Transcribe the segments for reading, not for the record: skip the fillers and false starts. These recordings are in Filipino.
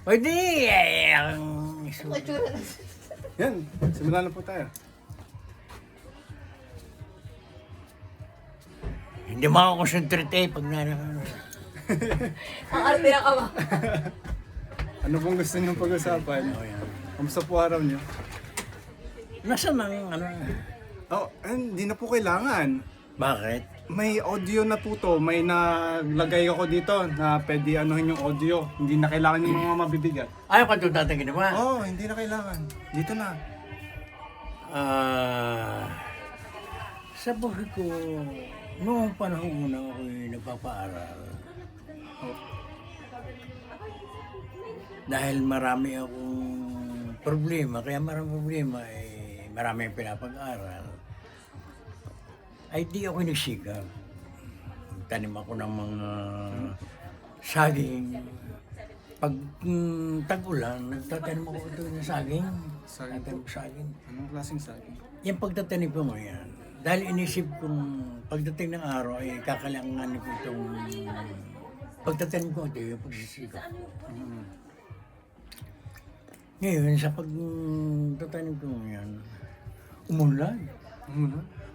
Pwede ang Ang itsura na. Yan, simulan na po tayo. hindi makakonsentrate pag Ang arte ng ama. Ano pong gusto niyong pag-usapan? Kamusta po araw niyo? Nasaan ang Oh, hindi na po kailangan. bakit? May audio na po to. May naglagay ako dito na pwede anuhin yung audio. Hindi na kailangan yung mga mabibigat. Ayaw ka doon tatang ginawa. Oh, hindi na kailangan. Dito na. Sa buhay ko, noong panahon una ako'y nagpapaaral, dahil marami akong problema, kaya maraming problema, marami ang pinapag-aral, ay di ako nagsigap. Tanim ako ng mga saging. Pag tag-ulan, nagtatanim ako ito ng saging. Saging Tatanim ko saging. Anong klaseng saging? Yung pagtatanim ko ngayon, dahil inisip kong pagdating ng araw ay kakalangan ko itong pagtatanim ko ito, yung pagsisikap. Ngayon, sa pagtatanim ko ngayon, umunlad.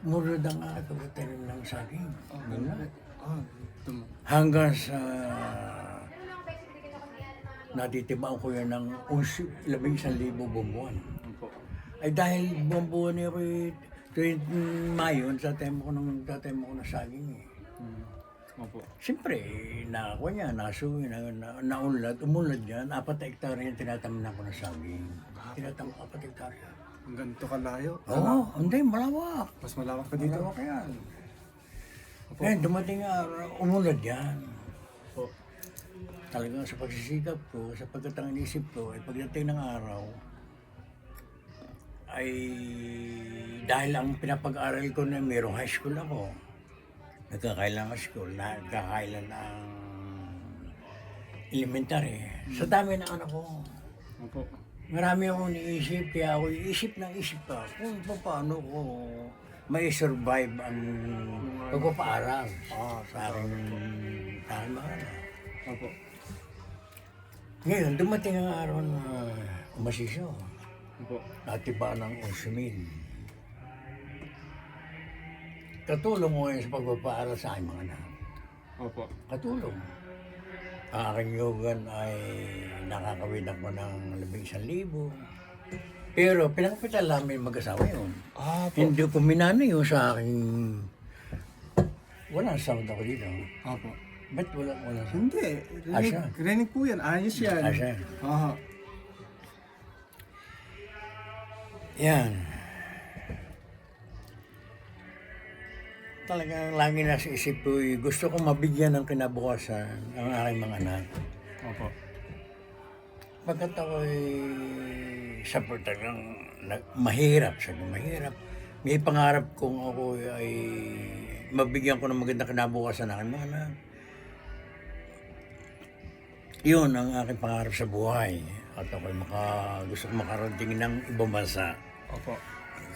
Umunlad ang aking pagtatanim ng saging. Umunlad. Hanggang sa natitibaan ko yan ng 11,000 buwan. Ay dahil buwan niya ko tuwing Mayo, tatanim ko ng saging eh. Opo. Siyempre, nakakuha niya, naunlad, umunlad yan, 4 hektarya yung tinataman ko ng saging. Tinataman ko 4 hektarya. Ang ganito kalayo. Oo, hindi, malawak. Mas malawak pa dito. Malawak yan. Ngayon, dumating nga, umunlad yan. Opo. Talagang sa pagsisikap ko, sa pagkatang inisip ko, ay pagdating ng araw, ay dahil ang pinapag-aral ko na mayroong high school ako, nagkakailan ng school, nagkakailan ng elementary. Sa dami ng anak ko, Opo. marami akong iniisip, kaya ako iisip pa kung paano ko may survive ang pagpapaaral sa aking mga anak. Opo. Ngayon, dumating ang araw na umasisyo. Opo. Natiba ng 11,000. Katulong mo ngayon sa pagpapaaral sa aking mga anak. Opo. Katulong. Ang aking yugan ay nakakawin ako ng 11,000. Pero pinakapital namin mag-asawa yun. Opo. Hindi ko minano yun sa aking... Walang sound ako dito. Opo. Ba't walang sound? Hindi. Asya. Rinig po yan. Ayos yan. Asya. Aha. Yan. Talagang lagi nasa isip ko, gusto ko mabigyan ng kinabukasan ang aking mga anak. Opo. Pagkat ako'y sa talagang mahirap, may pangarap kong ako ay mabigyan ko ng magandang kinabukasan ng aking mga anak. Yun ang aking pangarap sa buhay. At ako'y gusto ko makarating ng ibang bansa. Opo.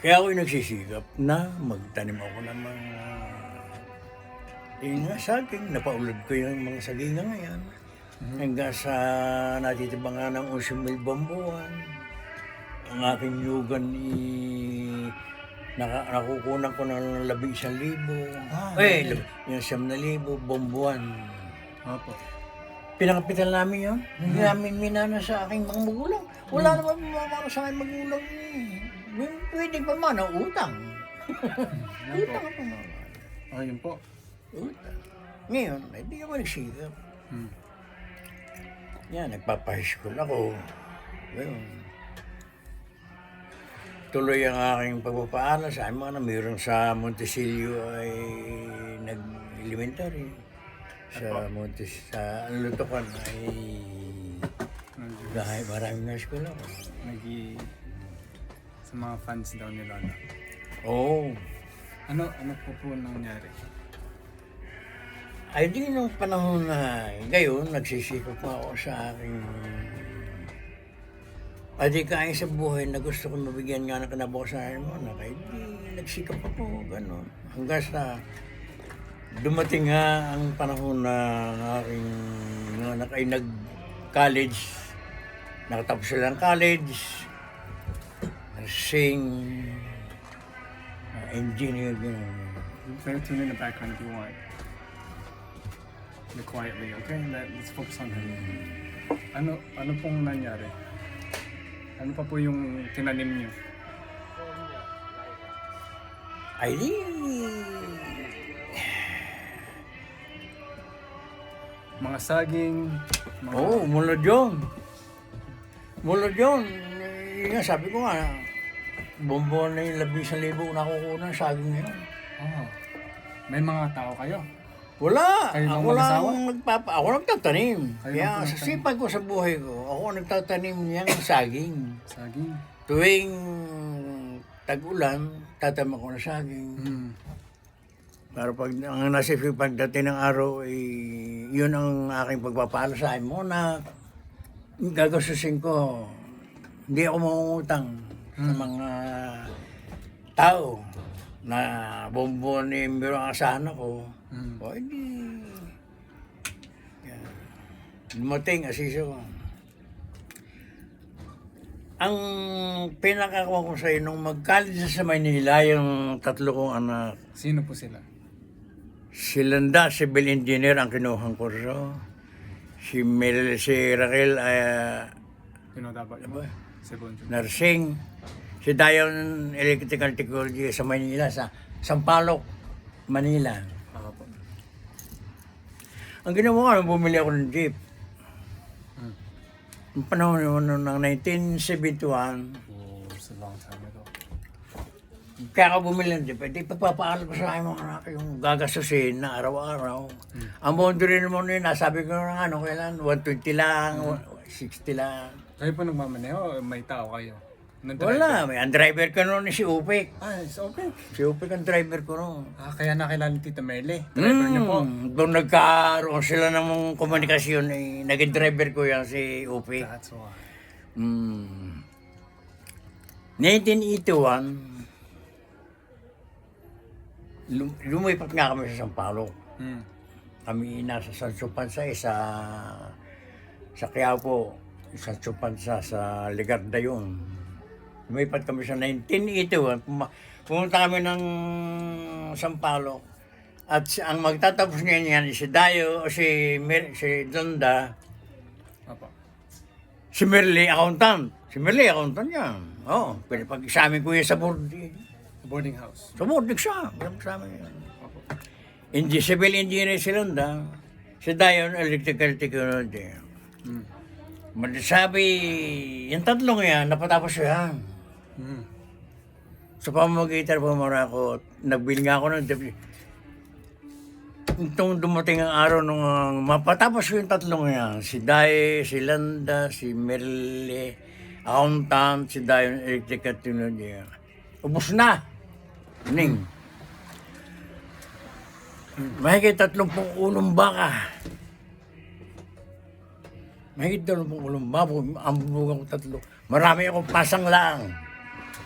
Kaya ako'y nagsisikap na magtanim ako ng mga saging. Napaulad ko yung mga saging ngayon. Hanggang sa natitibangan ng 11,000 buwan. Ang aking yugan nakukunan ko ng 11,000. Yung 9,000 buwan. Opo. Pinakapital namin yun. Hindi namin minana sa aking mga magulang. Wala naman mamamara sa aking magulang. Pwede pa man ang utang. Utang pa man. Ayun po. Utang. Ngayon, hindi ako nagsigap. Yan, nagpapa-high school ako. Ngayon, tuloy ang aking pagpapaaral sa aking mga na mayroon sa Montesilio ay nag-elementary. Sa Lutokan ay dahil maraming high school ako. Sa mga fans daw ni Lola. Oo. Ano po nangyari? Ay di nung panahon na ngayon, nagsisikap ako sa aking adikain sa buhay na gusto ko mabigyan nga ng kinabukasan mo na kaya di nagsikap ako, gano'n. Hanggang sa dumating nga ang panahon na ang aking anak ay nag-college Nakatapos sila ng college, nursing, engineer, gano'n. Better tune in the background if you want. Quietly, okay? Let's focus on him. Ano pong nangyari? Ano pa po yung tinanim niyo? Ay, di. Mga saging, mga... Oo, mulod yun. Mulod yun. Yun nga, sabi ko nga, bumbon na yung 11,000 nakukuha ng saging ngayon. Oh. May mga tao kayo? Wala. Kayo bang Ako lang mag-asawa? ako nagtatanim. Kayo Kaya lang sa nagtatanim? sipag ko sa buhay ko, ako nagtatanim niyang saging. Saging. Tuwing tag-ulan, tatanim ako ng saging. Para pag ang nasipin pagdating ng araw, yun ang aking pagpapala sa akin muna. Gagastusin ko. Hindi ako mangungutang sa mga tao na bumbon ni Miro ang asahan ako. O hindi. Yan. Dumating, asiso. Ang pinakakuha ko sa'yo, nung mag-college sa Manila, yung tatlo kong anak, Sino po sila? si Landa, civil engineer ang kinuhang kurso. Si Raquel, Pinodaba Ano ba? Si Bonjo. nursing. Si Dayon, electrical technology sa Manila, sa Sampaloc, Manila. Po. Ang ginawa ko, bumili ako ng jeep. Noong panahon ng 1971, Oh, it's a long time ago. kaya ako bumili ng jeep. Di pagpapaaral ko sa aking mga anak yung gagastusin na araw-araw. Ang bondo rin mo nun, nasabi ko na ano, kailan, 120 lang, 60 lang. Kayo po nagmamaneho o may tao kayo? Wala, may ang driver ko noon si Upik. It's okay. Si Upik ang driver ko noon. Kaya nakilala ni Tita Merle. Driver niyo po. Doon nagkaroon sila ng komunikasyon, naging driver ko yan si Upik. That's why. 1981, lumipat nga kami sa Sampaloc. Mm. Kami nasa San Supansa, sa Quiapo, sa Supansa, sa Ligarda yun. Lumipat kami sa 1981, pumunta kami ng Sampaloc. At ang magtatapos niyan si Dayo, si Donda, Apo. si Merle, accountant. Si Merle, accountant yan. Oo, pero pag-examin ko yan sa board, Boarding house. sa board, exam. Examen yan. Apo. Civil engineer si Donda, si Dayo, electrical technology. Mm. Sabi, yung tatlong yan, napatapos yan. Mm. Sa pamamagitan po ako, nagbili nga ako ng itong dumating ang araw nung mapatapos ko yung tatlong yan. Si Daye, si Landa, si Merle, accountant, si Daye, electrical technology. Ubus na. Ning. Mahigit 31 baka. Mahigit 31 baka. Ang bunga ko tatlo. Marami akong pasang lang.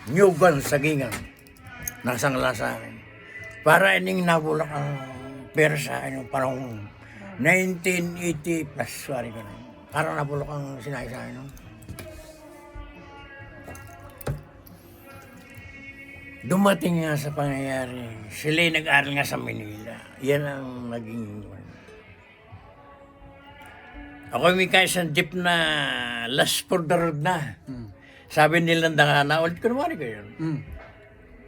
Nyugan, sagingan. Nasangla sa akin. Para ining nabulak ang pera sa akin yung panahon 1980 plus, sorry ko na. Para nabulak ang sinay sa akin. Dumating nga sa pangyayari, sila'y nag-aral nga sa Manila. Yan ang naging... Ako may kaisang jeep na last for the road na. Sabi nila na ulit ko naman kayo. Mm.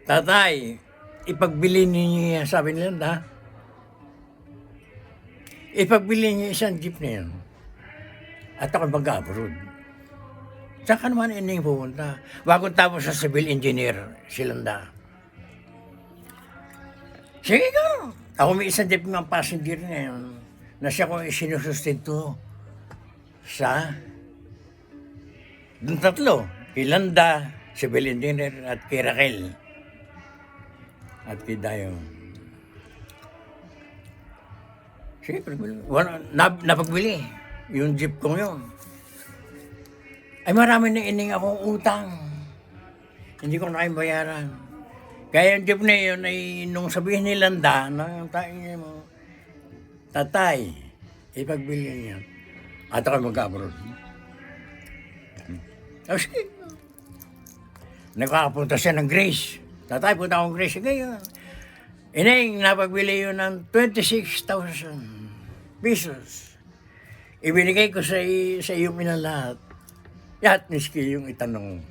Tatay, ipagbili niyo yan, sabi nila na. Ipagbili niyo isang jeep na yan. At ako mag-abroad. Saan ka naman ining pupunta? Bagong tapos sa civil engineer, silanda. Sige ka. Ako may isang jeep ng passenger ngayon na siya ko isinusustinto sa dun tatlo. Ilanda, civil engineer at kay Raquel. At kay Dayo. Sige, napagbili. Yung jeep ko yun. Ay marami na ining akong utang. Hindi ko na kayo bayaran. Kaya yung jeep na yun ay nung sabihin ni Landa, mo, tatay, ipagbili niya. At ako mag-abroad. O sige. Nagkakapunta siya ng Grace. Tatay, punta akong Grace. Ngayon, ineng, napagbili yun ng 26,000 pesos. Ibinigay ko sa iyo minalahat. Yahat miski yung itanong.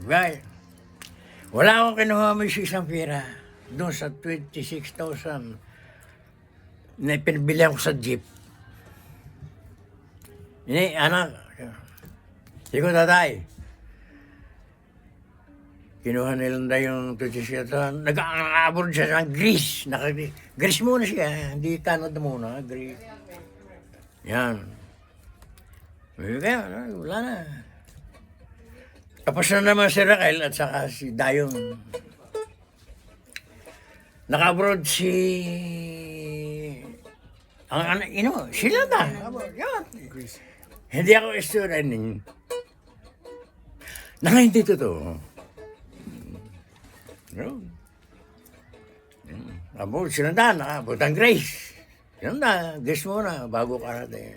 Right. Wala akong kinuha mo isang pera doon sa 26,000 na pinabilihan ko sa jeep. Ini, anak, hindi ko tatay. Kinuha nilang yung 26,000. Nag-aabot siya ng Greece. Greece muna siya, hindi Canada muna, Greece. Yan. Kaya, wala na. Tapos na naman si Raquel at saka si Dayon. Naka-abroad si... sila na. Yan. Hindi ako student. Hindi totoo. Abroad sila na, naka-abroad ang Grace. Yan na, Grace muna, bago ka natin.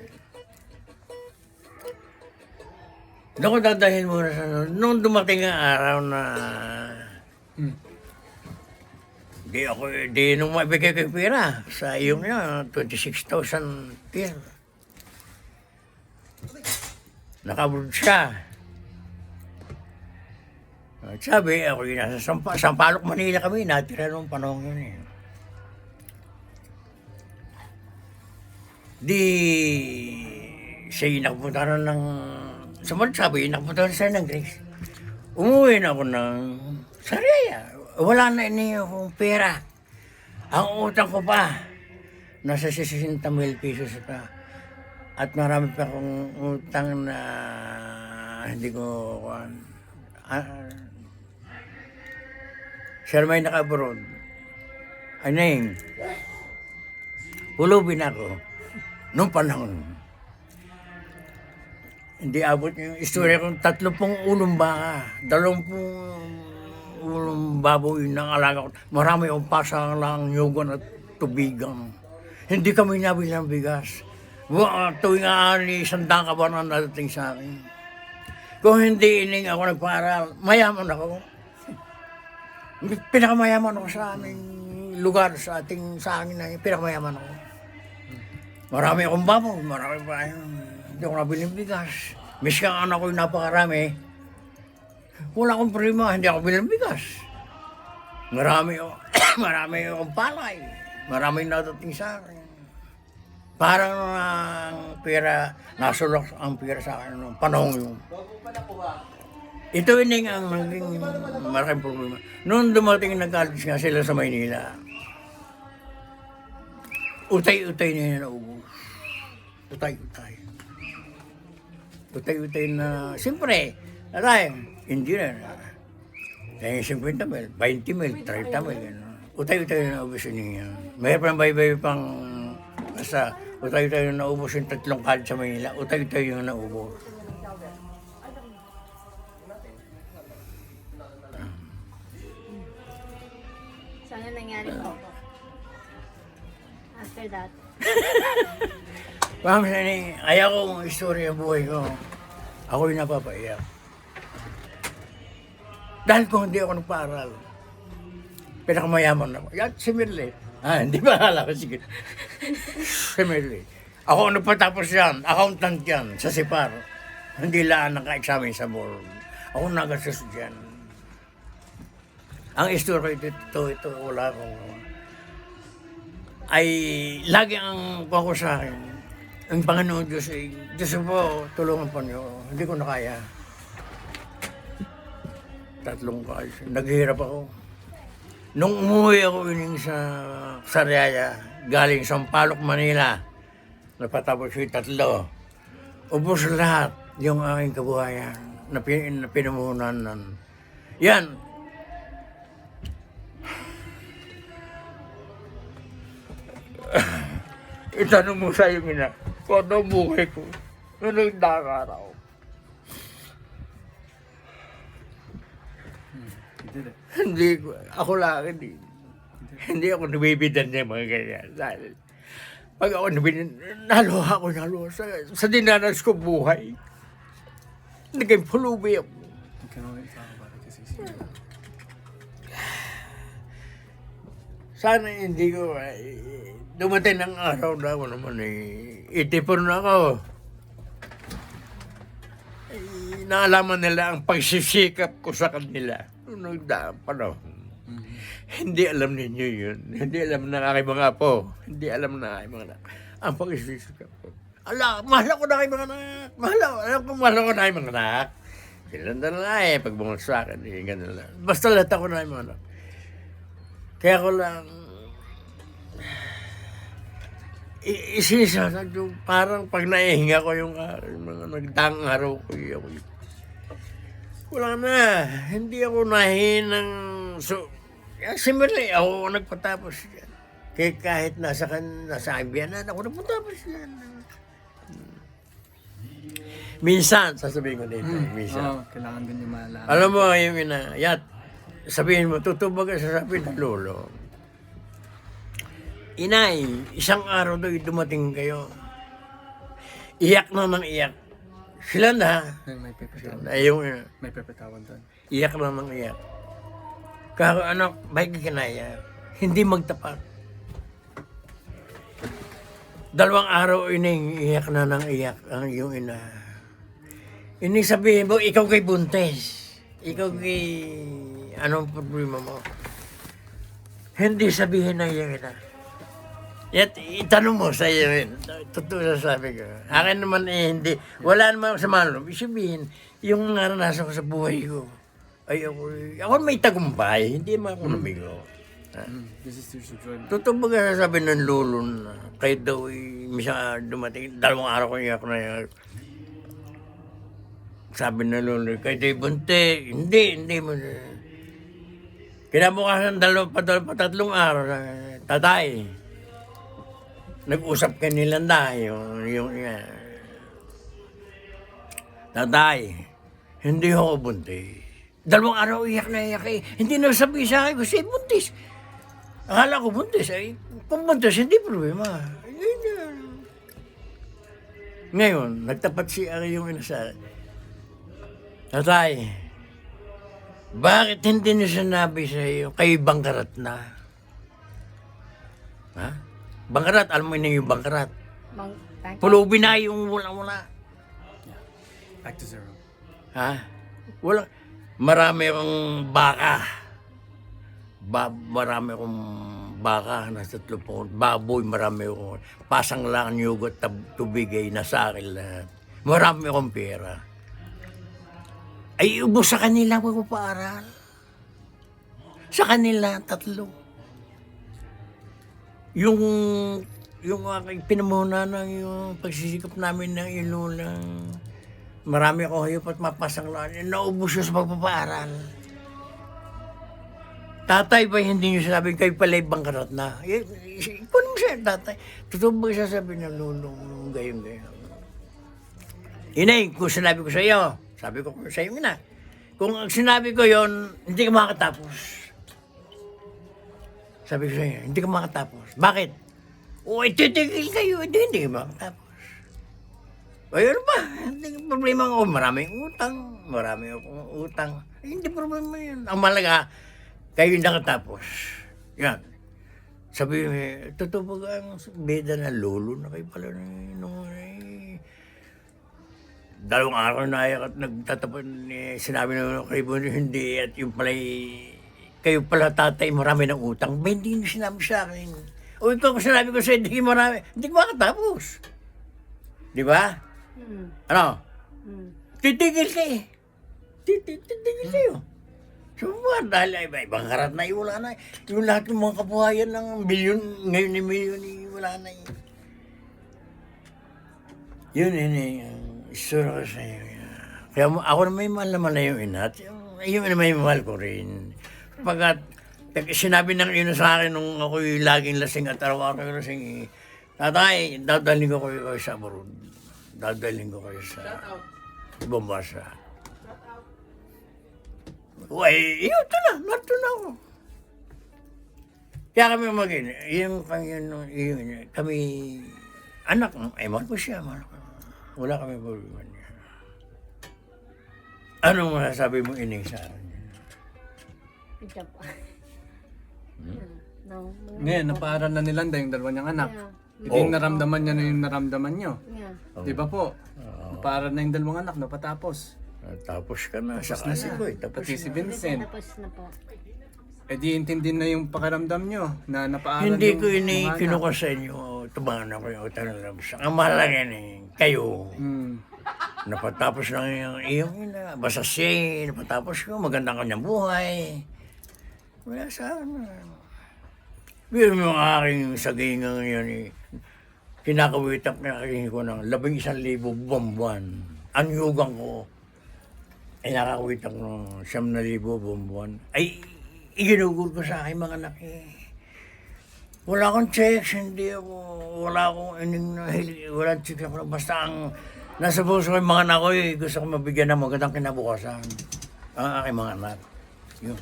Doon ko dadahin muna sa nung dumating ang araw na di nung mabigay ko yung pera sa iyong niya, 26,000 pera. Nakabrod siya. At sabi, ako yung nasa Sampaloc, Manila kami, natira nung panahon yun eh. Di siya nakapunta na ng sumunod sabi, nakapunta na siya ng Grace. Umuwi na ako ng Sariaya. Wala na akong pera. Ang utang ko pa, nasa 60,000 pesos pa. At marami pa akong utang na hindi ko... siya may naka-abroad. Aneng, pulubin ako nung panahon. Hindi abot yung istorya kong 30 ulong baka, 20 ulong baboy ng alaga ko. Marami akong pasang lang, nyugan at tubigan. Hindi kami nabili ng bigas. Tuwing aani, sandang ka ba na nadating sa akin? Kung hindi ining ako nagparal, mayaman ako. Pinakamayaman ako sa aming lugar, sa amin na pinakamayaman ako. Marami akong baboy, marami pa yun. Hindi ako nabili ng bigas. Miski ang anak ko yung napakarami, wala akong prima, hindi ako bili ng bigas. Marami akong palay. Marami nadating sa akin. Parang pera, nasulok ang pera sa akin noong panahon yun. Ito ining ang naging malaking problema. Noong dumating nag-college nga sila sa Maynila, utay-utay na naubos. Utay-utay. Utay-utay na, siyempre, hindi na. Kaya 50 mil, 20 mil, 30 mil. Utay-utay na naubos niya. Mayroon pang bay-bay pang, basta utay-utay na naubos yung 3 college sa Manila. Utay-utay yung naubos. So, ano nangyari po? After that? Ma'am, ayaw kong istorya ng buhay ko. Ako yung napapaiyak. Dahil kung hindi ako nagpaaral, pinakamayaman ako. Yan, si Merle. Hindi ba alam ko, sige. Si Merle. Ako nagpatapos yan, accountant yan, sa Sipar. Hindi lang naka-examen sa board. Ako nagasus dyan. Ang istorya ito, wala akong... Ay, lagi ang kuha ko sa akin. Ang Panginoon Diyos ay, Diyos po, tulungan po niyo. Hindi ko na kaya. 3 kalis. Naghihirap ako. Nung umuwi ako ining sa Sariaya, galing Sampaloc, Manila, napatapos yung 3. Ubus lahat yung aking kabuhayan na pinumunan nun. Yan. Itanong mo sa iyo, ina, kung ano buhay ko, ano yung nakaraw. Hindi ko, ako lang, hindi ako nabibidan ng mga ganyan. Dahil, Pag ako naluha sa dinanas ko buhay. Naging pulubi ako. You can only talk about it kasi sila. Sana hindi ko dumating ng araw na ako naman itipon na ako. Naalaman nila ang pagsisikap ko sa kanila noong nagdaang panahon. Hindi alam ninyo yun. Hindi alam ng aking mga apo. Hindi alam ng aking mga anak. Ang pagsisikap ko. Mahal ako na aking mga anak. Mahal ako na aking mga anak. Sila na lang pag bumalik sa akin, ganun lang. Basta lahat ako na aking mga anak. Kaya ko lang, isinisasag yung parang pag naihinga ko yung mga nagdaang araw ko, wala na. Hindi ako nahinang. Similarly, ako nagpatapos yan. Kaya kahit nasa biyanan, ako nagpatapos yan. Minsan, sasabihin ko dito, minsan. Kailangan din yung malaman. Alam mo, yung sabihin mo, tutubag ka sasabihin ng lolo. Inay, isang araw daw dumating kayo. Iyak na ng iyak. Sila na. May pepetawan. Yung May pepetawan doon. iyak na ng iyak. Kako anak, baik kinaya. Hindi magtapat. 2 araw iyak na ng iyak ang iyong ina. Sabihin mo, ikaw kay buntes. Ikaw kay anong problema mo? Hindi sabihin na iyong ina. Yat, itanong mo sa iyo rin. Totoo sabi ko. Akin naman hindi. Wala naman sa malum. Sabihin, yung naranasan ko sa buhay ko. Ay ako may tagumpay. Hindi naman ako namigo. This is your joy. Totoo ba sabi ng lolo na kahit daw misa dumating, 2 araw ko iyak na yan. Sabi ng lolo, kahit daw bunte, hindi mo. Kinabukasan 2 pa 3 araw na tatay. Nag-usap ka nilang yung tatay, hindi ako buntis. 2 araw iyak na iyak eh. Hindi na sabi sa akin kasi buntis. Akala ko buntis ay kung buntis hindi problema. Ngayon, nagtapat si Ari yung inasa. Tatay, bakit hindi niyo sinabi sa iyo kay Bangkarat na? Ha? Bangkarat, alam mo na yung Bangkarat. Pulubi na yung wala-wala. Back to zero. Ha? Wala. Marami akong baka. Marami akong baka. Nasa 30. Baboy, marami akong. Pasang lang yugot, tubig ay nasa akin lahat. Marami akong pera. Ay, ubos sa kanila ako paaral. Sa kanila, 3. Yung aking pinamuna ng yung pagsisikap namin ng ilulang. Marami ako hayop at mapasang lang. Naubos siya sa pagpapaaral. Tatay ba hindi niyo sinabi kayo pala Bangkarat na? Ikaw naman siya, tatay. Totoo ba siya sabi ng lulong gayon. Inay, kung sinabi ko sa iyo, sabi ko sa iyo na. Kung sinabi ko yon, hindi ka makatapos. Sabi ko sa iyo, hindi ka makatapos. Bakit? O, titigil kayo, hindi ka makatapos. Ayun ba? Hindi problema ko. Maraming utang. Hindi problema yun. Ang malaga, kayo nakatapos. Yan. Sabi mo, totoo ba ang beda na lolo na kayo pala nung 2 araw na ayak at nagtatapan sinabi na kayo po hindi at yung pala kayo pala tatay marami ng utang. Ba hindi nyo sinabi sa akin. O ikaw kung sinabi ko sa hindi marami, hindi ko makatapos. Di ba? Ano? Titigil ka eh. Titigil kayo. So, dahil ay Bangkarat na wala na. Yung lahat ng mga kabuhayan ng milyon, ngayon ni milyon, wala na eh. Yun ang isura ko sa iyo. Kaya ako na may mahal naman na yung ina. At yung ina may mahal ko rin. Pagkat sinabi ng ina sa akin nung ako'y laging lasing at araw-araw ko lasing, tatay, dadalhin ko kayo sa abroad. Dadalhin ko kayo sa Bombasa. Uy, ito na ako. Kaya kami kami, anak, ay mahal ko siya, mahal ko. Wala kami problema niya. Anong masasabi mo ining sa akin? Ito po. No. Ngayon, napaaral na ni Landa yung dalawa niyang anak. Yeah. Hindi naramdaman niya na yung naramdaman niyo. Yeah. Di ba po? Napaaral na yung dalawang anak, napatapos. Tapos ka na, sa kasi ko eh. Tapos Pati si na. Vincent. Tapos na po. Eh di intindi na yung pakiramdam niyo na napaaral Hindi yung ko mga anak. kinuha sa inyo, tumahan ako yung tanong lang. Ang mahalaga yan eh, kayo. Napatapos lang yung iyong ina, basta siya, napatapos ko, magandang kanyang buhay. Wala sa ano. Biro mo yung aking sagingang yan eh. Kinakawitak na aking ko ng 11,000 buwan-buwan. Ang yugang ko ay nakakawitak ng 9,000 buwan-buwan. Ay, iginugol ko sa aking mga anak eh. Wala akong checks, hindi ako, wala akong wala checks ako. Basta ang nasa puso ko yung mga anak ko eh, gusto ko mabigyan ng magandang kinabukasan. Ang aking mga anak. Yun.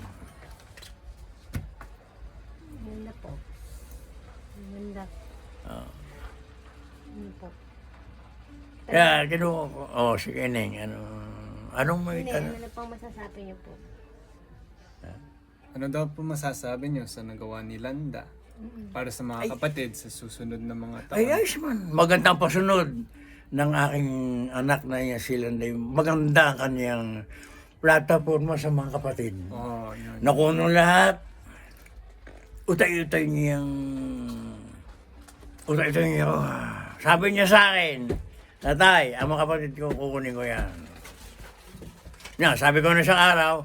Ganda po. Ganda. Ano po? Kaya kinuha ko, sige Neng, anong may Hindi, tanong? ano pang masasabi niyo po? Ano daw po masasabi niyo sa nagawa ni Landa para sa mga kapatid sa susunod na mga taon? Ay, ayos man. Magandang pasunod ng aking anak na yan sila. Maganda ang kanyang plataforma sa mga kapatid. Oh, yun. Nakuno lahat. Utay-utay niyang... Utay-utay niya ko. Sabi niya sa akin, Tatay, ang mga kapatid ko, kukunin ko yan. Yan, sabi ko na isang araw,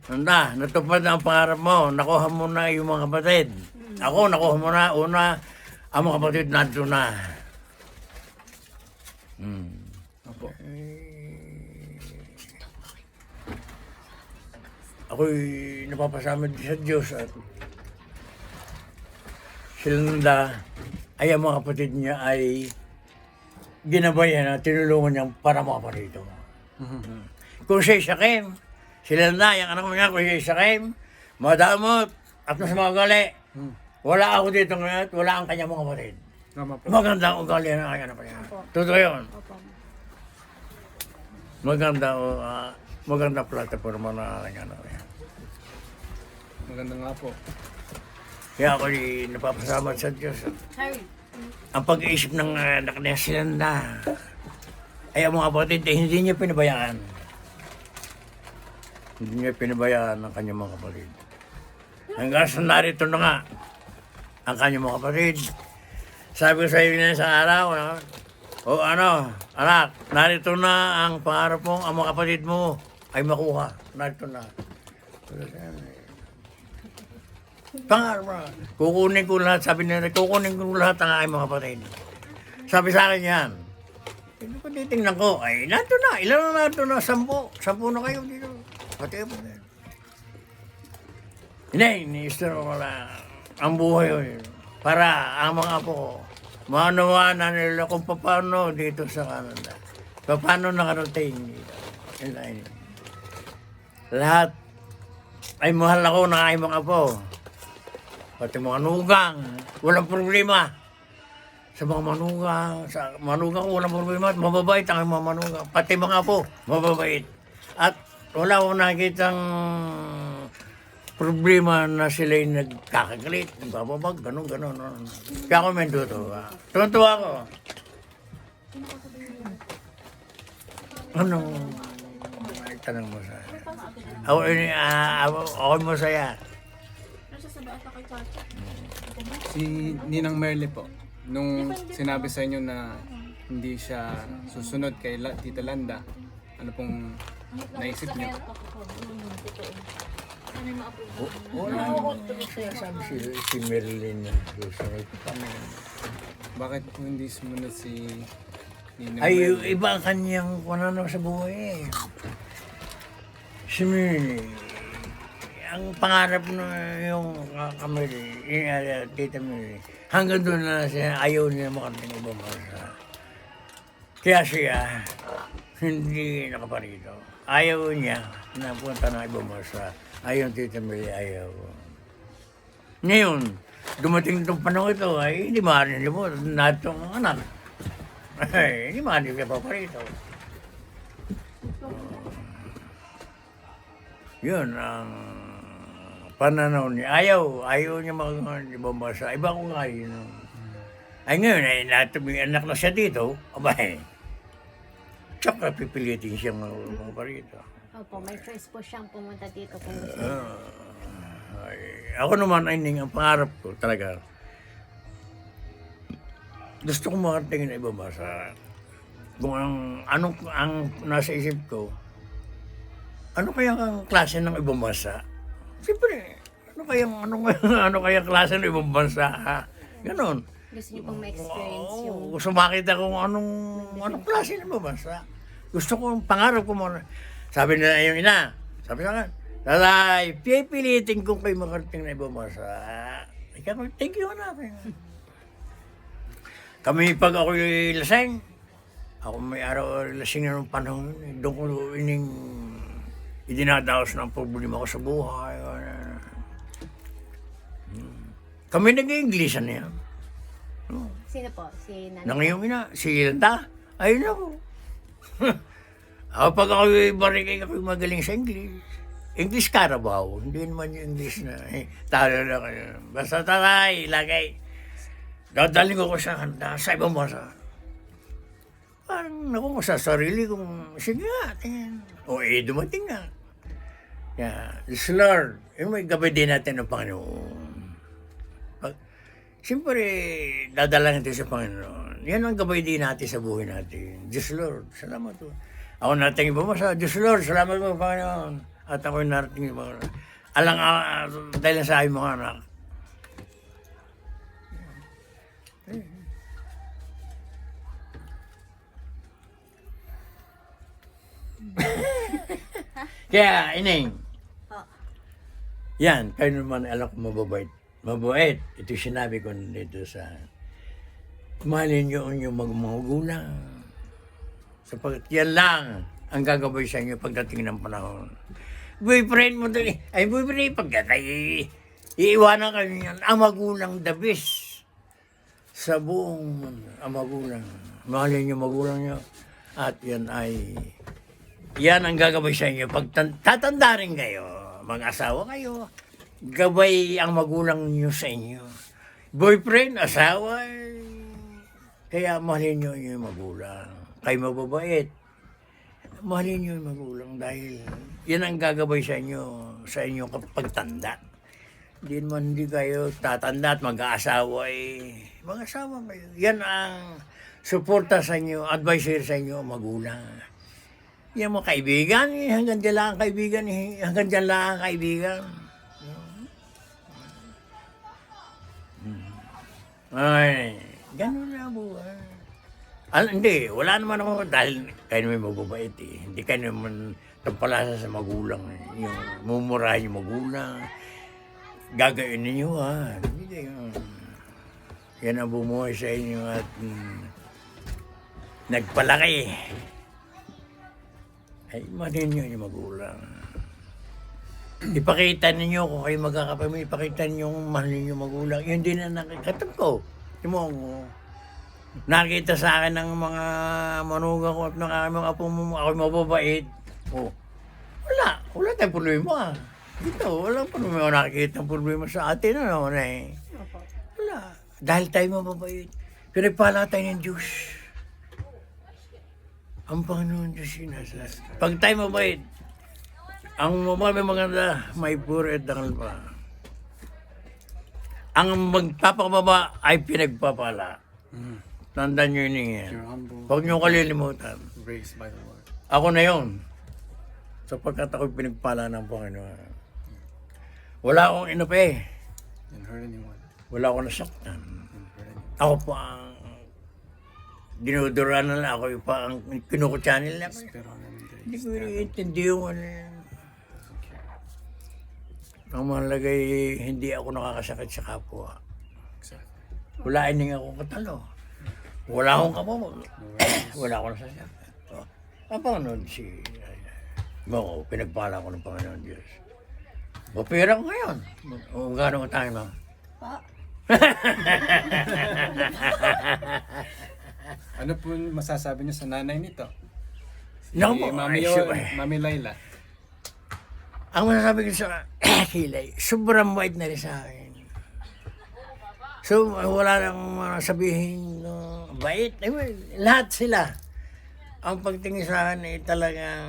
Nanda, natupad na ang pangarap mo. Nakuha mo na yung mga kapatid. Ako, nakuha mo na. Una, ang mga kapatid nandito na. Opo. Ako'y napapasama din sa Diyos at si Linda ay ang mga kapatid niya ay ginabayan at tinulungan niya para makaparito. Kung siya'y sakim, sila na, yung anak mo niya, kung siya'y sakim, madamot at mas magagali. Wala ako dito ngayon, wala ang kanyang mga kapatid. Tama po. Maganda ang ugali ng aking anak niya. Totoo yun. Opo. Maganda plataforma ng aking anak niya. Maganda nga po. Kaya ako'y napapasalamat sa Diyos. Harry. Ang pag-iisip ng anak niya sila na ay ang mga kapatid eh, hindi niya pinabayaan. Hindi niya pinabayaan ang kanyang mga kapatid. Hanggang sa narito na nga ang kanyang mga kapatid. Sabi ko sa iyo na sa araw, anak, narito na ang pangarap mo, ang mga kapatid mo ay makuha. Narito na. Pangarap mo. Kukunin ko lahat, sabi nila, kukunin ko lahat ang aking mga kapatid. Sabi sa akin yan. Hindi ko titingnan ko, ay nato na, ilan na nato na, 10 na kayo dito. Pati mo na. Hindi, iniistor ko na ang buhay ko para ang mga apo ko, maunawaan nila kung paano dito sa Canada. Paano nakarating dito. Lahat ay mahal ako ng aking mga apo. Pati mga nugang, walang problema. Sa mga manugang ko walang problema at mababait ang mga manugang. Pati mga apo, mababait. At wala akong nakikitang problema na sila'y nagkakagalit, nagbababag, gano'n. Kaya ako may tutuwa. Tutuwa ako. Anong tanong mo sa akin? Ako masaya. Si Ninang Merle po, nung sinabi sa inyo na hindi siya susunod kay Tita Landa, ano pong naisip niyo? Wala ako sinasabi si Marilyn yung susunod. Bakit po hindi sumunod si Ninang Ay, Merle? iba ang kanyang kunano sa buhay eh. Si Mary, ang pangarap na yung kamili, Tita Mary, hanggang doon na siya, ayaw niya makarating ibang bansa. Kaya siya, hindi nakaparito. Ayaw niya na punta ng ibang bansa. Ayaw Tita Mary, ayaw. Ngayon, dumating itong panahon ito, ay hindi maaaring mo na itong anak. Ay, hindi maaaring ka pa rito. Yun ang pananaw niya. Ayaw niya mag-ibabasa. Iba ko nga yun. Ay ngayon, ay may anak na siya dito, abay. Tsaka pipilitin siyang pa rito. Opo, may choice po siyang pumunta dito kung gusto niya. Ay, ako naman ay ang pangarap ko talaga. Gusto ko makarating na ibabasa. Kung ang nasa isip ko, ano kaya ang klase ng ibang bansa? Siyempre, ano kaya klase ng ibang bansa? Ganon. Gusto niyo pong ma-experience yung... Gusto makita kung anong klase ng ibang bansa. Gusto ko, pangarap ko muna. Sabi nila yung ina, sabi sa akin, Tatay, pipilitin kung kayo makarating na ibang bansa. Ikaw, thank you natin. Kami pag ako'y lasing, ako may araw lasing na ng panahon, doon ko idinadaos ng problema ko sa buhay. Kami nag-English na yan. Sino po? Si Nanay? Nangayong ina, si Ilda, ayun ako. Pag ako'y barikay, ako'y magaling sa English. English Carabao, hindi naman yung English na, talo na kayo. Basta tatay, lagay. Dadaling ko sa handa, sa ibang bansa. Parang naku sa sarili kong, sige nga, tingin. O dumating na. Kaya, Diyos Lord, may gabay din natin ng Panginoon. Siyempre, dadala natin sa Panginoon. Yan ang gabay din natin sa buhay natin. Diyos Lord, salamat po. Ako nating ibang bansa, Diyos Lord, salamat po, Panginoon. At ako'y narating ibang bansa. Dahil sa aking mga anak. Kaya, Ineng, yan, kayo naman alam ko mababait. Mabait. Ito sinabi ko dito sa mahalin niyo ang inyong magulang. Sapagkat yan lang ang gagawin sa inyo pagdating ng panahon. Boyfriend mo doon ay boyfriend, pagkatay, iiwanan kayo yan. Ang magulang the best sa buong mundo. Ang magulang. Mahalin niyo magulang niyo. At yan ang gagawin sa inyo. Pag tatanda rin kayo, mag-asawa kayo, gabay ang magulang niyo sa inyo. Boyfriend, asawa, kaya mahalin niyo yung magulang. Kayo mababait. Mahalin niyo yung magulang dahil yan ang gagabay sa inyo pagtanda. Hindi kayo tatanda at mag-aasawa mag-asawa kayo. Yan ang suporta sa inyo, advisor sa inyo, magulang. Yan mga kaibigan, hanggang dyan lang ang kaibigan, hanggang dyan lang ang kaibigan. Ay, ganun na buhay. Hindi, wala naman ako dahil kayo naman mababait Hindi kayo naman tampalasa sa magulang. Yung mumurahin yung magulang. Gagawin ninyo Hindi kayo. Yan ang bumuhay sa inyo at nagpalaki. Ay, manin nyo yung magulang. Ipakita ninyo kung kayo magkakapamilya, ipakita ninyo kung mahal ninyo magulang. Yun din ang nakikatap ko. Nakita sa akin ng mga manugang ko at mga apo mo, ako mababait. Wala tayong problema. Dito, walang problema. Nakikita ang problema sa atin. Wala. Dahil tayo mababait. Pinagpala tayo ng Diyos. Ang Panginoon Diyos sinasa. Pag tayo mabait, ang may maganda, may puro at dangal pa. Ang magpapakababa ay pinagpapala. Tandaan nyo yun yan. Huwag nyo kalilimutan. Raised by the Lord. Ako na yun. Sapagkat ako'y pinagpala ng Panginoon. Wala akong inapi. Didn't hurt anyone. Wala akong nasaktan. Didn't hurt anyone. Ako pa ang dinudura na lang. Ako pa ang kinukutsa nila. Spit on him. Hindi ko iintindi yung ano yan. Ang malagay, hindi ako nakakasakit sa kapwa. Exactly. Wala ining akong katalo. Wala akong kapwa. Wala akong nasasakit. Ang Panginoon pinagpala ko ng Panginoon Diyos. Mapira ko ngayon. Kung gano'n tayo Pa. Ano po masasabi niyo sa nanay nito? Naku po, Mami ay, Mami Laila. ang masasabi ko sa Kilay, sobrang bait na rin sa akin. So, wala nang sabihin no, bait. Eh, well, lahat sila. Ang pagtingin sa akin ay talagang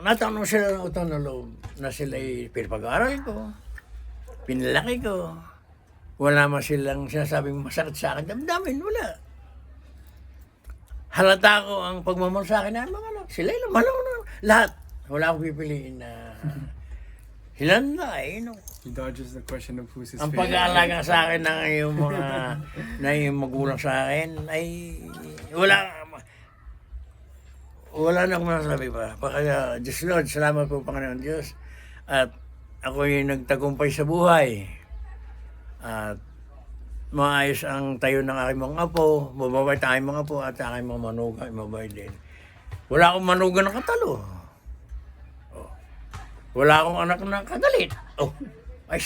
natanong sila ng utang na loob na sila ay pinapag-aaral ko, pinalaki ko. Wala man silang sinasabing masakit sa akin. Damdamin, wala. Halata ko ang pagmamahal sa akin ng mga anak. Sila yung malaw na. Lahat. Wala akong pipiliin na sila na eh. No? He dodges the question of who's his Ang favorite. pag-aalaga sa akin ng yung mga na yung magulang sa akin ay wala na akong masasabi pa. Kaya Diyos Lord, salamat po Panginoon Diyos. At ako yung nagtagumpay sa buhay. At maayos ang tayo ng aking mga apo, mababay tayong mga apo at aking mga manuga, mababay din. Wala akong manuga ng katalo. Oh. Wala akong anak na kagalit. Oh. Ay,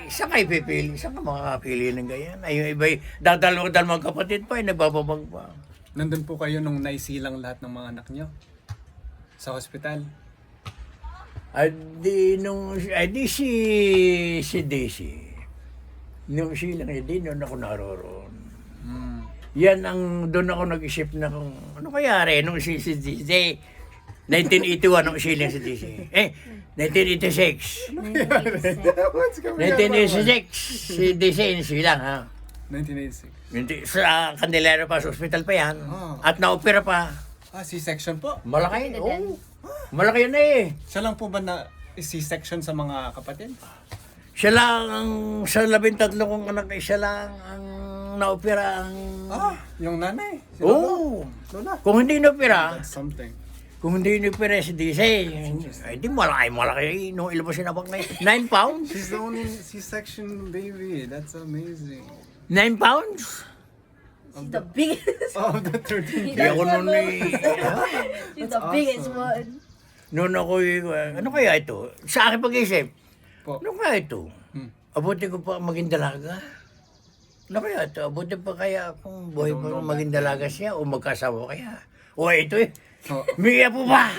saan kayo pipili? Saan ka makakapili ng ganyan? Ay, yung iba'y dadalawang kapatid pa, ay nagbababag pa. Nandun po kayo nung naisilang lahat ng mga anak niyo? Sa hospital? Ay, di si Daisy. Nung silang, di noon ako naroroon. Hmm. Yan doon ako nag-isip na kung, ano kayari nung si Daisy? 1981 nung silang si Daisy. 1986. 1986, si Daisy silang, ha? 1986. Sa Candelaria pa, sa hospital pa yan. Oh. At na-opera pa. Ah, C-section po. Malaki, oh. Malaki yun eh. Siya lang po ba na C-section sa mga kapatid? Siya lang ang sa 13 kong anak ay siya lang ang na-opera ang... Yung nanay. Si Oo. Lola. Kung hindi na-opera, That's something. kung hindi na-opera si DC, ay di malaki. Nung ilabas siya na bang 9 pounds? She's the only C-section baby. That's amazing. 9 pounds? She's the biggest. Oh, the 13. Hindi ako noon eh. She's the biggest one. Noon ako ano kaya ito? Sa akin pag-isip, Po. ano kaya ito? Hmm. Abutin ko pa maging dalaga? Ano kaya ito? Abutin pa kaya kung buhay pa maging dalaga siya o magkasawa kaya? O ito eh. Oh. Miya po ba?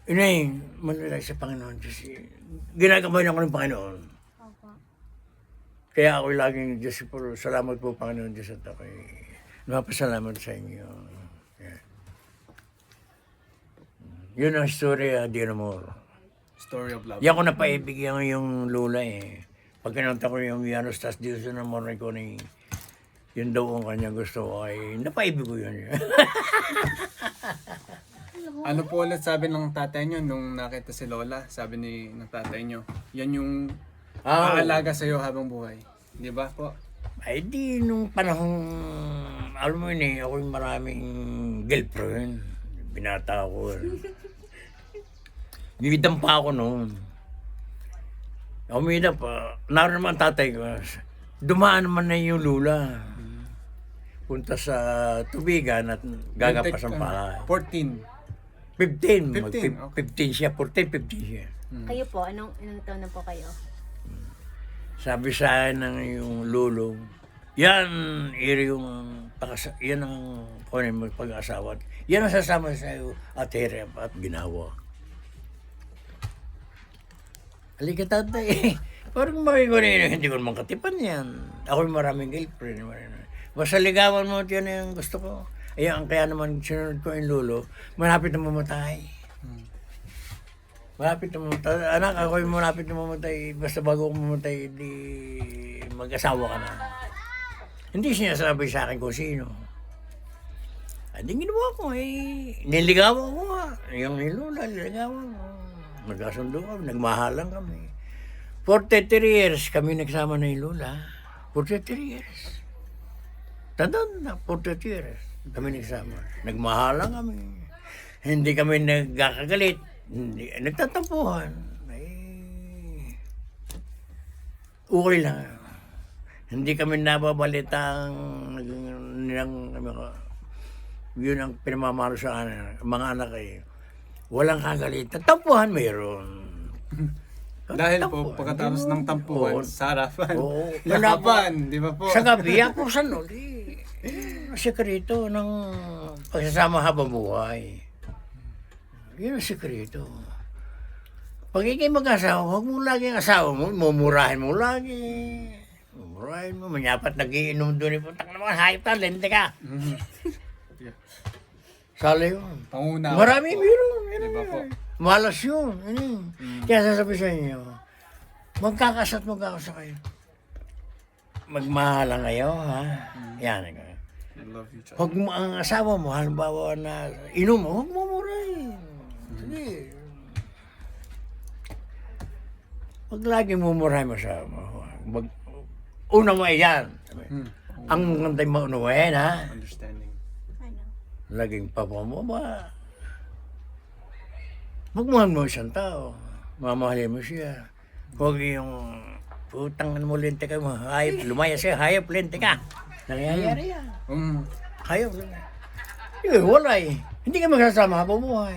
Inay, manalay sa Panginoon. Kasi ginagambay ako ng Panginoon. Opo. Kaya ako laging Diyos po. Salamat po Panginoon Diyos at ako'y napasalamat sa inyo. Yeah. Yun ang story, Dear Amor. Story of love. Yan ko napaibigyan yung lula eh. Pag kinanta ko yung Yanos, tas Diyos na morning ko ni yun daw ang kanya gusto ay napaibig ko yun. Ano po ulit sabi ng tatay niyo nung nakita si Lola? Sabi ng tatay niyo, yan yung aalaga sa'yo habang buhay. Di ba po? Ay di nung panahong, alam mo yun eh, ako yung maraming girlfriend. Binata ako. Bibidang pa ako noon. Umida pa, naroon naman tatay ko. Dumaan naman na yung lula. Punta sa tubigan at gagapas ang pala. 14. 15. 15, 15 siya, 14, 15 siya. Kayo po, anong taon na po kayo? Sabi sa akin ng yung lolo, yan, yan ang kunin mo pag-asawa. Yan ang sasama sa iyo at hirap at ginawa. Halika tatay, parang makikunin, hindi ko naman katipan yan. Ako yung maraming girlfriend. Basta ligawan mo, yan yung gusto ko. Ayan, kaya naman sinunod ko yung lolo, malapit na mamatay. Malapit na mamatay. Anak, ako yung malapit na mamatay. Basta bago ako mamatay, di mag-asawa ka na. Hindi siya sabi sa akin kung sino. Hindi ginawa ko eh. Niligawan ko nga. Yung lola, niligawan ko. Nagkasundo kami, nagmahalan kami. 43 years kami nagsama na yung lola. 43 years. Tandaan na, 43 years kami nagsama. Nagmahalan kami. Hindi kami nagkakagalit. Hindi, nagtatampuhan. Okay lang. Hindi kami nababalitang yun ang pinamamalo sa mga anak eh. Walang kagalit. Tampuhan mayroon. Dahil po, pagkatapos ng tampuhan, Oo. sa harapan, Oo. lakapan, di ba po? Sa gabi, ako sa sikreto ng pagsasama habang buhay. Yun ang sikreto. Pag ikay mag-asawa, huwag mo lagi ang asawa mo, mumurahin mo lagi. Mumurahin mo, manyapat nagiinom doon. Putak naman, hayop ka, lente ka. Mhm. Yeah. Sala yun. Panguna. Marami meron. Di ba po? Malas yun. Kaya sasabi sa inyo, magkakasat kayo. Magmahalan kayo, ha? Yan. Love each other. Huwag mo ang asawa mo, halimbawa na inom mo, huwag mo murahin. Sige. Huwag lagi mo murahin mo sa una mo yan. Ang ganda mo unawain, ha? Understanding. Ano? Laging papamaba. Magmahal mo isang tao. Mamahalin mo siya. Huwag yung putang mo lente ka mo. Hayop, lumaya siya. Hayop, lente ka. Nangyayari yan. Hayop, lente. Wala eh. Hindi ka magsasama habang buhay.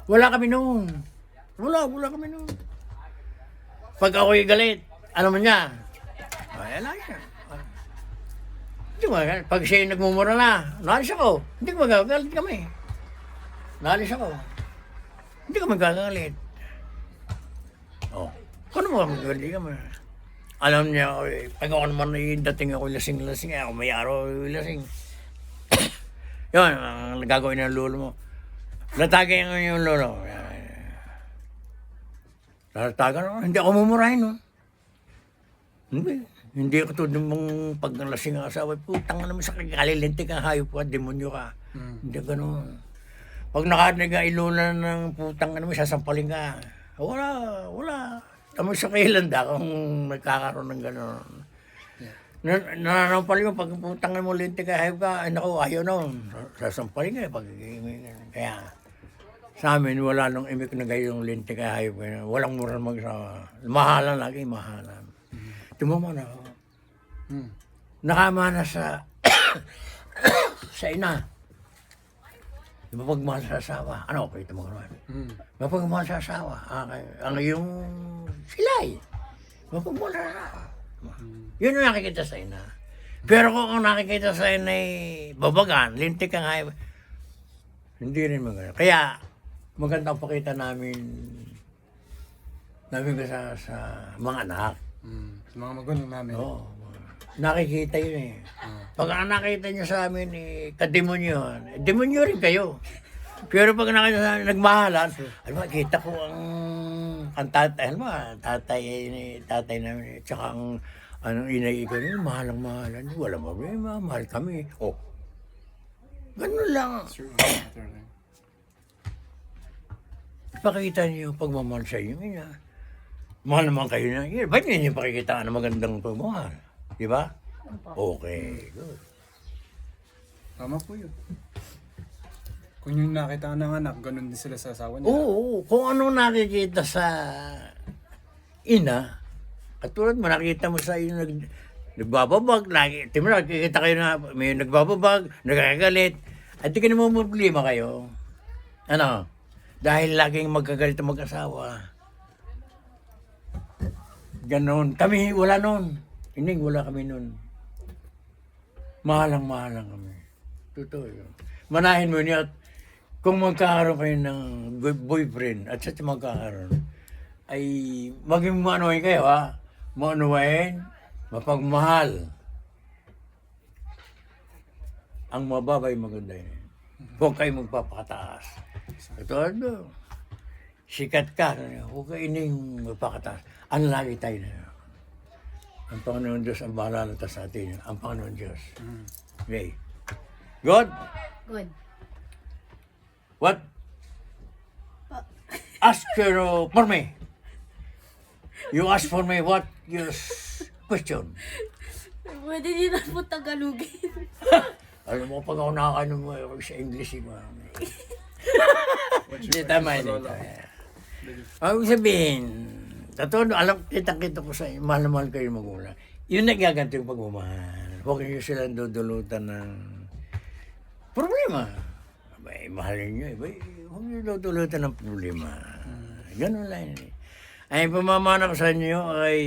Wala kami noon. Wala kami noon. Pag ako'y galit, ano man niya? Ay, ala siya. Hindi mo, pag siya nagmumura na, naalis ako. Hindi ko magagalit kami. Naalis ako. Hindi ka magagalit. Oh. Kung ano magagalit ka man. Alam niya, pag ako naman dating ako lasing-lasing, ako may araw lasing. Yun, ang gagawin ng lolo mo. Latagin mo yung lolo. Latagan ako, hindi ako mumurahin nun. Hindi ako tulad ng pag nalasing ang asawa, putang na naman sa kagalilintik ang hayop ka, demonyo ka. Hindi gano'n. Pag nakarinig ang ilunan ng putang ano, sasampalin ka. Wala. Tama sa kailanda kung nagkakaroon ng gano'n. Nananampalin mo, pag putang mo lintik ka, hayop ka, ay naku, ayaw noon. Sasampalin ka, kaya sa amin, wala nung imik na gayong lintik ka, hayop ka. Walang mura magsawa. Mahalan lagi, mahalan. Tumama na ako. Nakamana sa sa ina. Mapagmahal sa asawa. Ano, kita mo naman. Mapagmahal sa asawa. Ang iyong silay. Mapagmahal sa asawa. Yun ang nakikita sa ina. Pero kung ang nakikita sa ina ay babagan, lintik ang hayop, hindi rin maganda. Kaya, maganda ang pakita namin sa mga anak. Sa mga magulang namin. Oo. Nakikita yun eh. Pag ang nakita niyo sa amin, kademonyo yun. Demonyo rin kayo. Pero pag nakita sa amin, nagmahalan, alam mo, kita ko ang tatay, alam mo, tatay namin, tsaka ang inay ko rin, mahalang-mahalan. Wala problema, mahal kami. Oh. Ganun lang. Pakita niyo yung pagmamahal sa inyo, ina. Mahal naman kayo na. Ba't niyo pakikita na magandang pagmamahal? Di ba? Okay, good. Tama po yun. Kung yung nakita ng anak, ganun din sila sa asawa nila. Oo, kung ano nakikita sa ina, katulad mo, nakita mo sa iyo nagbababag, lagi, timur, nakikita kayo na may nagbababag, nagkagalit, at di ka naman problema kayo. Ano? Dahil laging magkagalit ang mag-asawa. Ganon. Kami, wala nun. Hindi, wala kami nun. Mahalang kami. Totoo yun. Manahin mo niya at kung magkakaroon kayo ng boyfriend at sa magkakaroon, ay maging maanuhin kayo, ha? Maanuhin, mapagmahal. Ang mababay maganda yun. Huwag kayo magpapakataas. Ito ano, sikat ka, huwag kayo yung magpakataas. Ang lagi tayo na yun. Ang Panginoon Diyos ang bahala sa atin. Ang Panginoon Diyos. Okay. Good? Good. What? Ask your for me. You ask for me what your question. Pwede din na po Tagalogin. Alam mo, pag ako nakakano mo sa English, hindi tama yun. Ang sabihin, totoo, alam, kitang-kita ko sa mahal na mahal kayo magulang. Yun nagaganto yung pagmamahal. Huwag niyo silang dudulutan ng problema. Abay, mahalin niyo. Abay, huwag niyo dudulutan ng problema. Ganun lang yun. Ay pamamana ko sa inyo ay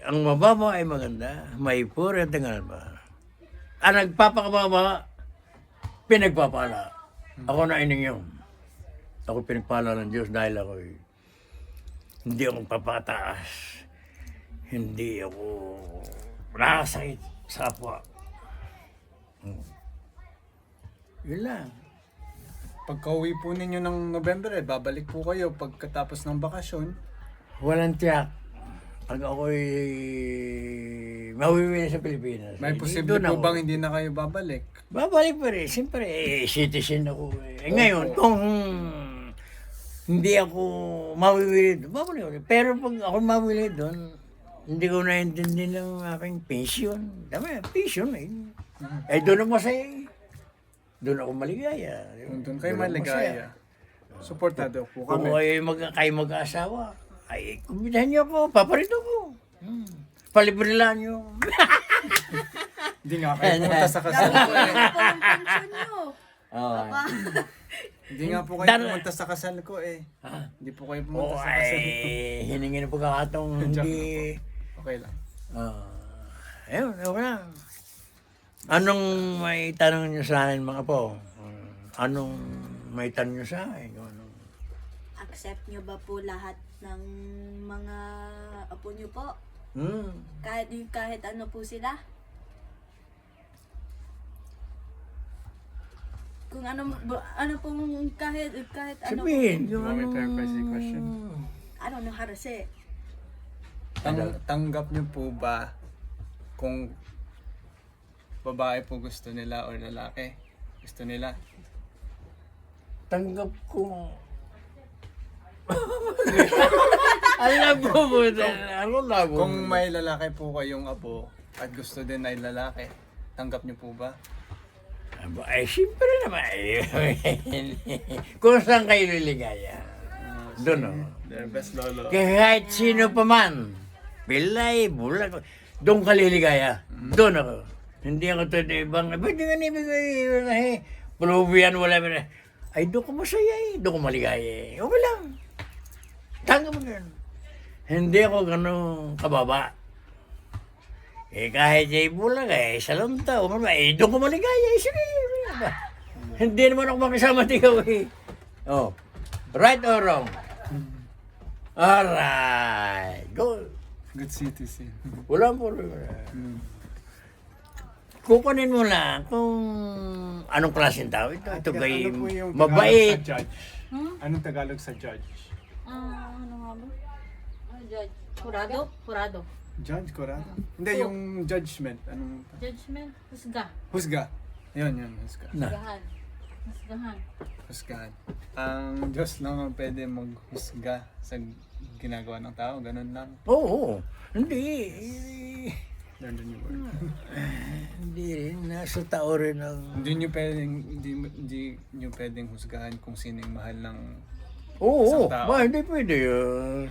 ang mababa ay maganda, may puri at tingal ba. Ang nagpapakababa, pinagpapala. Ako na ininyo. Ako pinagpala ng Diyos dahil ako hindi ako papataas. Hindi ako nakasakit sa kapwa. Yun lang. Pagka-uwi po ninyo ng November, babalik po kayo pagkatapos ng bakasyon. Walang tiyak. Pag ako'y mawiwi na sa Pilipinas. May posible doon po ako. bang hindi na kayo babalik? Babalik pa rin. Siyempre, citizen ako. Ngayon, kung hindi ako mawiwi doon, babalik ako. Pero pag ako mawiwi doon, hindi ko naintindi ng aking pension. Dami, pension eh. Eh, doon ako masaya eh. Doon ako maligaya. Kung doon kayo Doon ako masaya. maligaya, supportado po Kung kami. kayo mag-asawa, ay kumbidahan niyo ako, paparito ko. Palibrilan niyo. Hindi nga kayo pumunta sa kasal ko eh. Ano po ang pension nyo? Oh, Aba, Hindi nga po kayo Dar- pumunta sa kasal ko eh. Hindi po kayo Oo, pumunta sa kasal ko. ay, hiningi ng pagkakataong hindi... Okay lang. Ayun, okay lang. Anong may tanong niyo sa akin, mga po? Anong may tanong niyo sa akin? Anong... accept nyo ba po lahat ng mga apo nyo po? Kahit ano po sila? Kung ano pong kahit ano Sabihin, yung Want me ano... to rephrase the question? ano no harase. Tanggap niyo po ba kung babae po gusto nila or lalaki? Gusto nila? Tanggap ko. Alam ko po. Alam ko. Kung may lalaki po kayong apo at gusto din ay lalaki, tanggap niyo po ba? Aba, ay, siyempre naman. Kung saan kayo liligaya. Doon, oh. Their best lolo. Kahit sino pa man. Pilay, bulag. Doon ka liligaya. Doon ako. Hindi ako to ibang, ba't di ka nibigay? Peruvian, wala mo na. Ay, doon ko masaya eh. Doon ko maligaya eh. Okay lang. Tanggap mo yun. Hindi ako gano'ng kababa. Eh kahit ay bulag eh, sa lunta, eh doon ko maligaya eh. Sige, ba? Hindi naman ako makisama ikaw eh. Oh, right or wrong? Alright, go. Good citizen. Walang problema. Kukunin mo lang kung anong klaseng tao ito. Ito kay Ano po yung mabait. Tagalog sa judge? Anong Tagalog sa judge? Ano nga ba? Judge. Kurado? Judge, correct? Hindi, yung judgment. Anong Judgment? Husga. husga? Yun, husga. Na. Husgahan. Husgahan. Ang Diyos lang ang pwede maghusga sa ginagawa ng tao. Ganun lang. Oo, hindi. Learn the new word. Hindi rin. Nasa tao rin ang... Hindi nyo pwedeng husgahan kung sino yung mahal ng Oo, isang tao. ba, hindi pwede yun.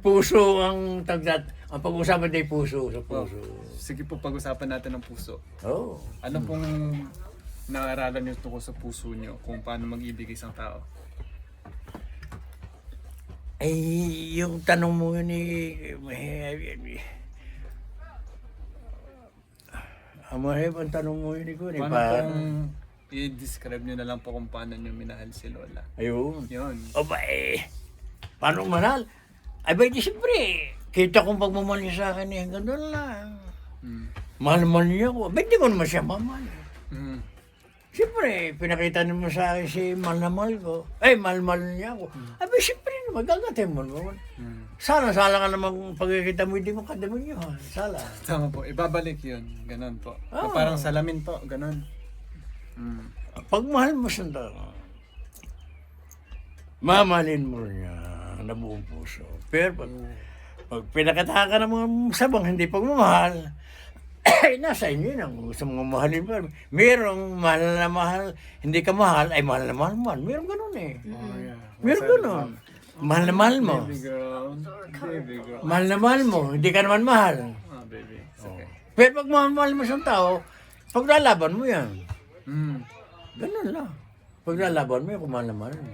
Puso ang tagdat. Ang pag-usapan ay puso sa puso. Sige po, pag-usapan natin ng puso. Oo. Ano pong naaralan nyo tungkol sa puso nyo kung paano mag-ibig isang tao? Ay, yung tanong mo yun mahirap ang tanong mo yun ko. Paano pong i-describe nyo na lang po kung paano nyo minahal si Lola? Ayun. Yun. O ba eh, paano manal? Ay ba, di siyempre, kita kong pagmamahal niya sa akin eh, hanggang doon lang. Mahal-mahal niya ako. Ba't di ko naman siya mamahal? Mm. Siyempre, pinakita naman sa akin si mahal na mahal ko. Ay, mahal-mahal niya ako. Ay ba, siyempre naman, gagatin mo naman. Sala ka naman pagkikita mo, hindi mo kadamin yun. Sala. Tama po, ibabalik yun. Ganon po. Oo. Parang salamin po, ganon. Pag mahal mo siya tao, mamahalin mo niya na buong puso. Pero pag pinakataka ka ng mga sabang hindi pagmamahal, ay nasa inyo yun ang gusto mong mahalin pa. Merong mahal na mahal, hindi ka mahal, ay mahal na mahal mo. Merong ganun eh. Oh, yeah. Meron ganun. Mahal na mahal mo. Baby girl. Baby girl. Mahal na mahal mo, hindi ka naman mahal. Ah, baby. It's okay. Pero pag mahal mo siyang tao, paglalaban mo yan. Mm. Ganun lang. Paglalaban mo yan kung mahal na mahal mo.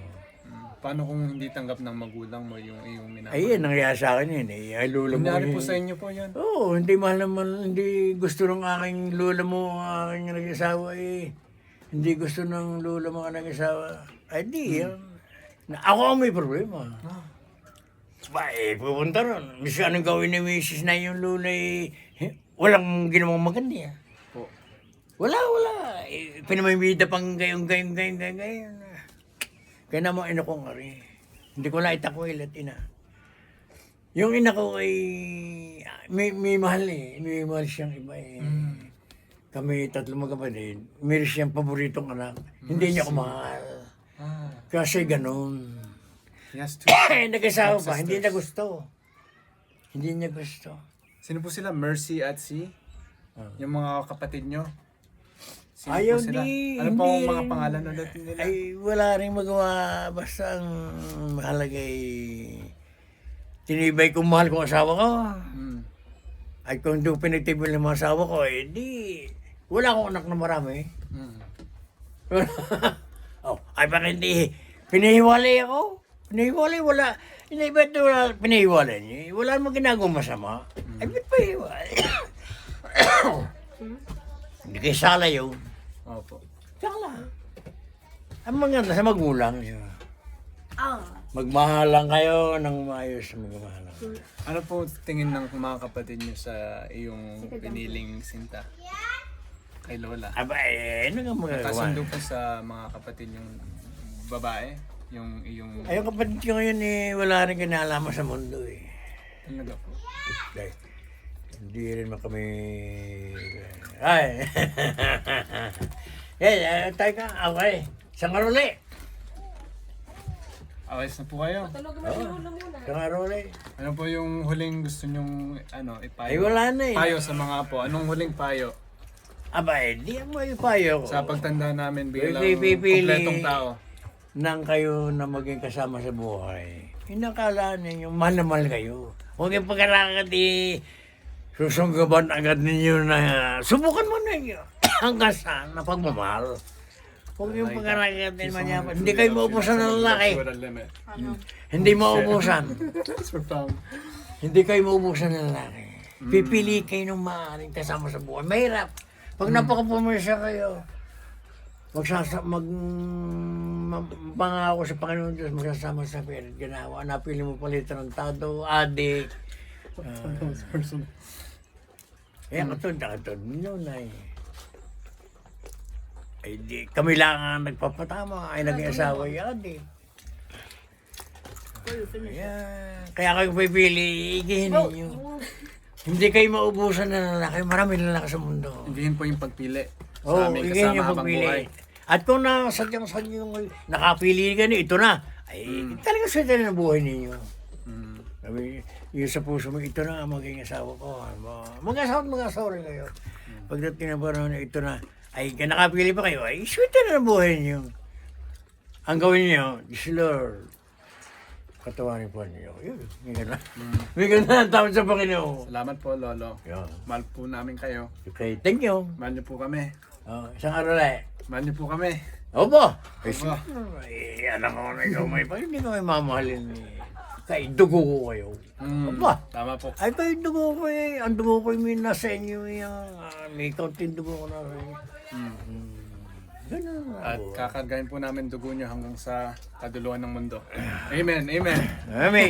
Paano kung hindi tanggap ng magulang mo yung iyong minamahal? Ay, nangyayari sa akin yun eh. Ay, lola mo. Nangyari po eh. sa inyo po yan. Oo, hindi mahal naman, hindi gusto ng aking lola mo, ang aking nag-asawa eh. Hindi gusto ng lola mo ang nag-asawa. Ay, di yan. Ako ang may problema. Ba, pupunta ron. Miss, anong gawin ni Mrs. na yung lola eh, walang ginawang maganda eh. Po. Wala. Pinamimida pang gayon. Kaya naman ina ko nga rin. Hindi ko na itakwil at ina. Yung ina ko ay may mahal eh. May mahal siyang iba eh. Kami tatlo magkapatid. Meron siyang paboritong anak. Hindi niya ko mahal. Kasi ganun. Yes, two. Nag-asawa pa. Hindi niya gusto. Hindi niya gusto. Sino po sila? Mercy at si? Yung mga kapatid nyo? Sino Ayaw po sila? di. Ano po hindi ang mga rin- pangalan ulit nila? Ay, wala rin magawa. Basta ang mahalaga ay tinibay kong mahal kong asawa ko. Hmm. Ay kung doon pinagtibay ng mga asawa ko, eh di, wala akong anak na marami. Hmm. Oh, ay bakit hindi, pinahiwalay ako. Pinahiwalay, wala. Hindi ba't wala pinahiwalay niya? Wala namang ginagawang masama. Ay ba't pahiwalay? Hindi kayo sala yun. Opo. Sala. Ang maganda sa magulang yun. Ah, Magmahalan kayo ng maayos sa magmahalan. Ano po tingin ng mga kapatid nyo sa iyong piniling sinta? Kay Lola? Aba, ano nga magagawa? Kasundo po sa mga kapatid yung babae? Yung iyong... Ay, yung kapatid ko ngayon eh, wala rin kinalaman sa mundo eh. Talaga po. Dahil, hindi rin man kami... Ay! Tayo ka, okay. Isang aruli. Awais na po kayo. Isang aruli. Ano po yung huling gusto nyong ipayo? Ay, wala na eh. Payo sa mga apo. Anong huling payo? Aba, eh, di mo ipayo ko. Sa pagtanda namin bilang Pipili- kompletong tao. Nang kayo na maging kasama sa buhay, inakala ninyo, mahal na mahal kayo. Huwag yung pagkarakat susunggaban agad ninyo na subukan mo ninyo hanggang sa na pagmamahal. Huwag yung pagkarakat din manyaman. Hindi kayo maubusan ng lalaki. Hindi maubusan. Hindi kayo maubusan ng lalaki. Pipili kayo ng maaaring kasama sa buhay. Mahirap. Pag napakapumasya kayo, pangako sa Panginoon Diyos, magsasama sa pilit ginawa. Napili mo palit tarantado, adik. Kaya katod, minunay. Ay di, kami lang ang nagpapatama, ay naging asawa yung adik. Kaya kayo pipili, igihin ninyo. Hindi kayo maubusan na lalaki, marami lalaki sa mundo. Hindi po yung pagpili Oo, sa aming igihin kasama yung habang buhay. pagpili. At kung nasadyang nakapili ka na, ito na. Ay, talaga swerte na ng buhay ninyo. Sabi, yung sa puso mo, ito na ang maging asawa ko. Mag-asawa at mag-asawa rin kayo. Pagdating na parang ito na, ay nakapili pa kayo, ay swerte na ng buhay ninyo. Ang gawin niyo, Diyos Lord, katawanin po ninyo. Yun, may ganda. May ganda ang tawad sa Panginoon. Salamat po, Lolo. Yun. Mahal po namin kayo. Okay, thank you. Mahal niyo po kami. Isang araw lang. Mahal niyo po kami. Opo. Opo. Ay, anak ko na ikaw may pag hindi ko may mamahalin eh. Kay dugo ko kayo. Opo. Tama po. Ay, kay dugo ko eh. Ang dugo ko may nasa inyo yung may kaunting dugo ko nasa inyo. Ganun na At po. kakargahin po namin dugo niyo hanggang sa kaduluan ng mundo. Amen. Amen. Amen.